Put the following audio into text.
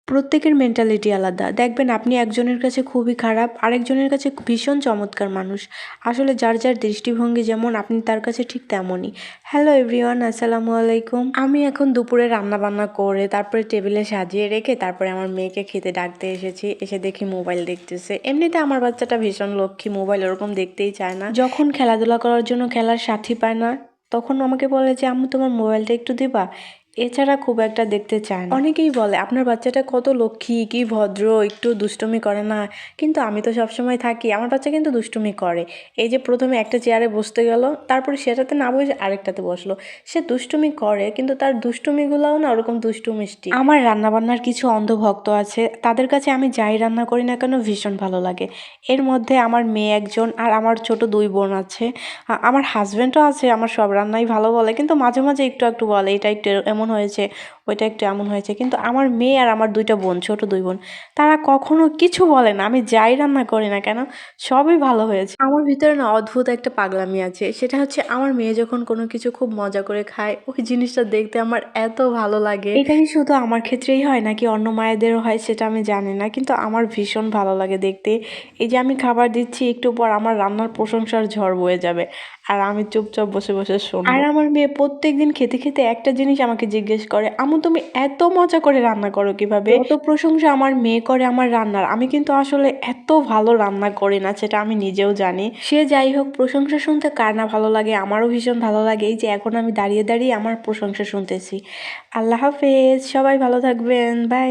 প্রত্যেকের মেন্টালিটি আলাদা। দেখবেন আপনি একজনের কাছে খুবই খারাপ, আরেকজনের কাছে ভীষণ চমৎকার মানুষ। আসলে যার যার দৃষ্টিভঙ্গি যেমন, আপনি তার কাছে ঠিক তেমনই। হ্যালো এভরিওয়ান, আসসালামু আলাইকুম। আমি এখন দুপুরে রান্না বান্না করে তারপরে টেবিলে সাজিয়ে রেখে তারপরে আমার মেয়েকে খেতে ডাকতে এসেছি। এসে দেখি মোবাইল দেখতেছে। এমনিতে আমার বাচ্চাটা ভীষণ লক্ষ্মী, মোবাইল ওরকম দেখতেই চায় না। যখন খেলাধুলা করার জন্য খেলার সাথী পায় না, তখন আমাকে বলে যে আম্মু তোমার মোবাইলটা একটু দিবা। এছাড়া খুব একটা দেখতে চায় না। অনেকেই বলে আপনার বাচ্চাটা কত লক্ষ্মী, কি ভদ্র, একটু দুষ্টুমি করে না। কিন্তু আমি তো সবসময় থাকি, আমার বাচ্চা কিন্তু দুষ্টুমি করে। এই যে প্রথমে একটা চেয়ারে বসতে গেল, তারপরে সেটাতে না বসে আরেকটাতে বসলো। সে দুষ্টুমি করে, কিন্তু তার দুষ্টুমিগুলোও না ওরকম দুষ্টু মিষ্টি। আমার রান্নাবান্নার কিছু অন্ধভক্ত আছে, তাদের কাছে আমি যাই রান্না করি না কেন ভীষণ ভালো লাগে। এর মধ্যে আমার মেয়ে একজন আর আমার ছোট 2 বোন আছে। আমার হাজব্যান্ডও আছে, আমার সব রান্নাই ভালো বলে, কিন্তু মাঝে মাঝে একটু একটু বলে এটা একটু এমন হয়েছে, ওইটা একটু এমন হয়েছে। কিন্তু আমার মেয়ে আর আমার 2টা বোন, ছোট 2 বোন, তারা কখনো কিছু বলে না। আমি যাই রান্না করি না কেন সবই ভালো হয়েছে। আমার ভিতরে না অদ্ভুত একটা পাগলামি আছে, সেটা হচ্ছে আমার মেয়ে যখন কোনো কিছু খুব মজা করে খায়, ওই জিনিসটা দেখতে আমার এত ভালো লাগে। এটা কি শুধু আমার ক্ষেত্রেই হয় নাকি অন্য মায়েদেরও হয় সেটা আমি জানি না, কিন্তু আমার ভীষণ ভালো লাগে দেখতে। এই যে আমি খাবার দিচ্ছি, একটু পর আমার রান্নার প্রশংসার ঝড় বয়ে যাবে, আর আমি চুপচাপ বসে বসে শুনবো। আর আমার মেয়ে প্রত্যেকদিন খেতে খেতে একটা জিনিস আমাকে জিজ্ঞেস করে, আম্মু তুমি এত মজা করে রান্না করো কিভাবে? এত প্রশংসা আমার মেয়ে করে আমার রান্নার। আমি কিন্তু আসলে এত ভালো রান্না করি না, সেটা আমি নিজেও জানি। সে যাই হোক, প্রশংসা শুনতে কার না ভালো লাগে, আমারও ভীষণ ভালো লাগে। এই যে এখন আমি দাঁড়িয়ে দাঁড়িয়ে আমার প্রশংসা শুনতেছি। আল্লাহ হাফেজ, সবাই ভালো থাকবেন, বাই।